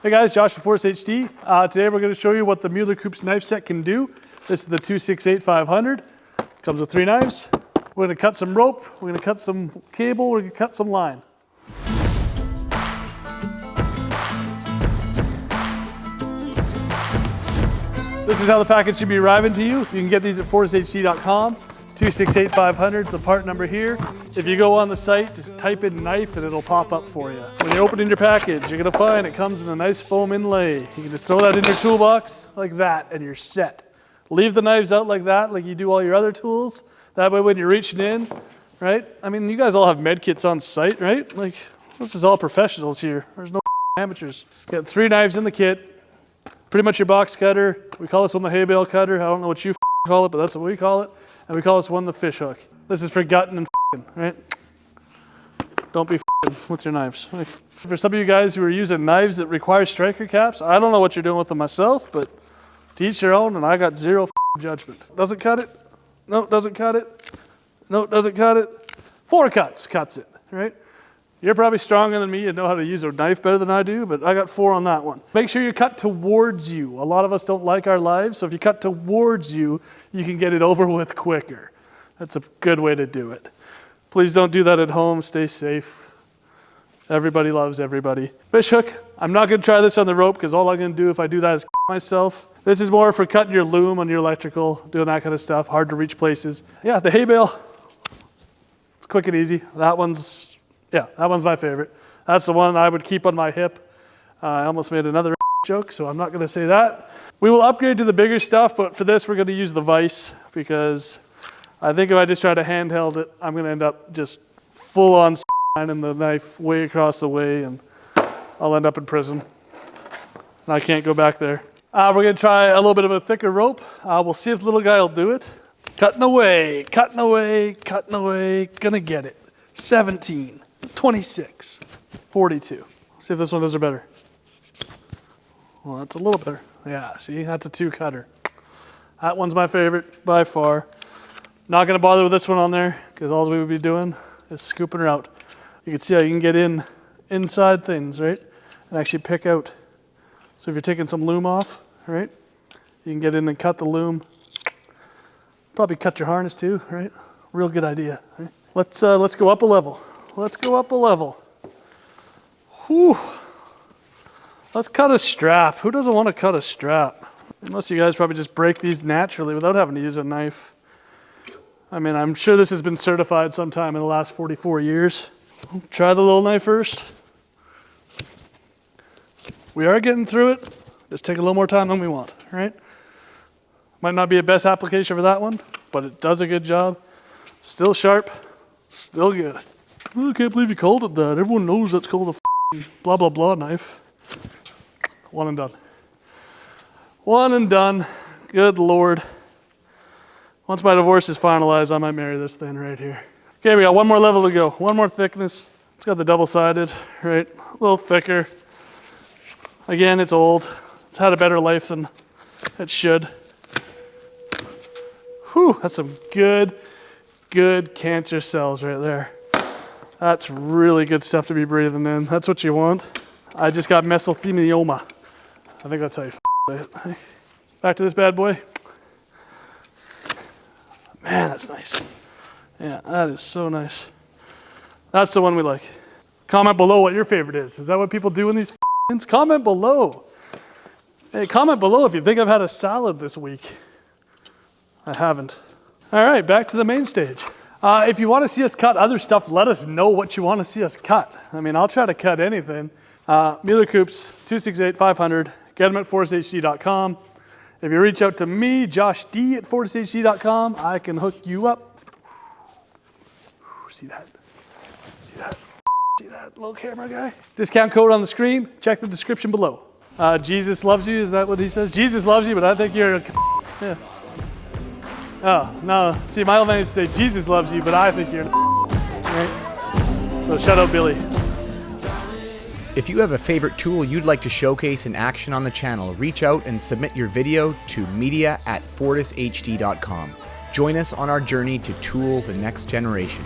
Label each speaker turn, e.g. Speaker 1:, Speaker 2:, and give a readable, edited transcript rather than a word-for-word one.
Speaker 1: Hey guys, Josh from Fortis HD. Today we're going to show you what the Mueller Coupes knife set can do. This is the 268-500. Comes with 3 knives. We're going to cut some rope, we're going to cut some cable, we're going to cut some line. This is how the package should be arriving to you. You can get these at FortisHD.com. 268-500, the part number here. If you go on the site, just type in knife and it'll pop up for you. When you're opening your package, you're gonna find it comes in a nice foam inlay. You can just throw that in your toolbox like that and you're set. Leave the knives out like that, like you do all your other tools. That way when you're reaching in, right? I mean, you guys all have med kits on site, right? Like, this is all professionals here. There's no amateurs. You got 3 knives in the kit. Pretty much your box cutter. We call this one the hay bale cutter. I don't know what you call it, but that's what we call it. And we call this one the fish hook. This is for gutting and right? Don't be with your knives. Like, for some of you guys who are using knives that require striker caps, I don't know what you're doing with them myself, but to each their own, and I got zero judgment. Doesn't cut it. No, doesn't cut it. No, doesn't cut it. 4 cuts it, right? You're probably stronger than me and know how to use a knife better than I do, but I got 4 on that one. Make sure you cut towards you. A lot of us don't like our lives, so if you cut towards you, you can get it over with quicker. That's a good way to do it. Please don't do that at home. Stay safe. Everybody loves everybody. Fish hook. I'm not going to try this on the rope because all I'm going to do if I do that is myself. This is more for cutting your loom on your electrical, doing that kind of stuff, hard to reach places. Yeah, the hay bale. It's quick and easy. That one's my favorite. That's the one I would keep on my hip. I almost made another joke, so I'm not going to say that. We will upgrade to the bigger stuff, but for this we're going to use the vise because I think if I just try to handheld it, I'm going to end up just full on and the knife way across the way, and I'll end up in prison. And I can't go back there. We're going to try a little bit of a thicker rope. We'll see if the little guy will do it. Cutting away, cutting away, cutting away. Gonna get it. 17, 26, 42. See if this one does it better. Well, that's a little better. Yeah, see, that's a 2 cutter. That one's my favorite by far. Not gonna bother with this one on there because all we would be doing is scooping her out. You can see how you can get inside things, right? And actually pick out. So if you're taking some loom off, right? You can get in and cut the loom. Probably cut your harness too, right? Real good idea, right? Let's go up a level. Let's go up a level. Whew. Let's cut a strap. Who doesn't want to cut a strap? Most of you guys probably just break these naturally without having to use a knife. I mean, I'm sure this has been certified sometime in the last 44 years. Try the little knife first. We are getting through it. Just take a little more time than we want, right? Might not be a best application for that one, but it does a good job. Still sharp, still good. Oh, I can't believe you called it that. Everyone knows that's called a blah, blah, blah knife. One and done. One and done. Good Lord. Once my divorce is finalized, I might marry this thing right here. Okay, we got one more level to go. One more thickness. It's got the double-sided, right? A little thicker. Again, it's old. It's had a better life than it should. Whew, that's some good cancer cells right there. That's really good stuff to be breathing in. That's what you want. I just got mesothelioma. I think that's how you say it. Back to this bad boy. Man, that's nice. Yeah, that is so nice. That's the one we like. Comment below what your favorite is. Is that what people do in these things? Comment below. Hey, comment below if you think I've had a salad this week. I haven't. All right, back to the main stage. If you want to see us cut other stuff, let us know what you want to see us cut. I mean, I'll try to cut anything. Mueller Coupes, 268-500. Get them at FortisHD.com. If you reach out to me, Josh D at FortisHD.com, I can hook you up. See that? See that? See that little camera guy? Discount code on the screen. Check the description below. Jesus loves you. Is that what he says? Jesus loves you, but I think you're a... Yeah. Oh, no. See, my old man used to say, Jesus loves you, but I think you're right? So shout out Billy.
Speaker 2: If you have a favorite tool you'd like to showcase in action on the channel, reach out and submit your video to media@FortisHD.com. Join us on our journey to tool the next generation.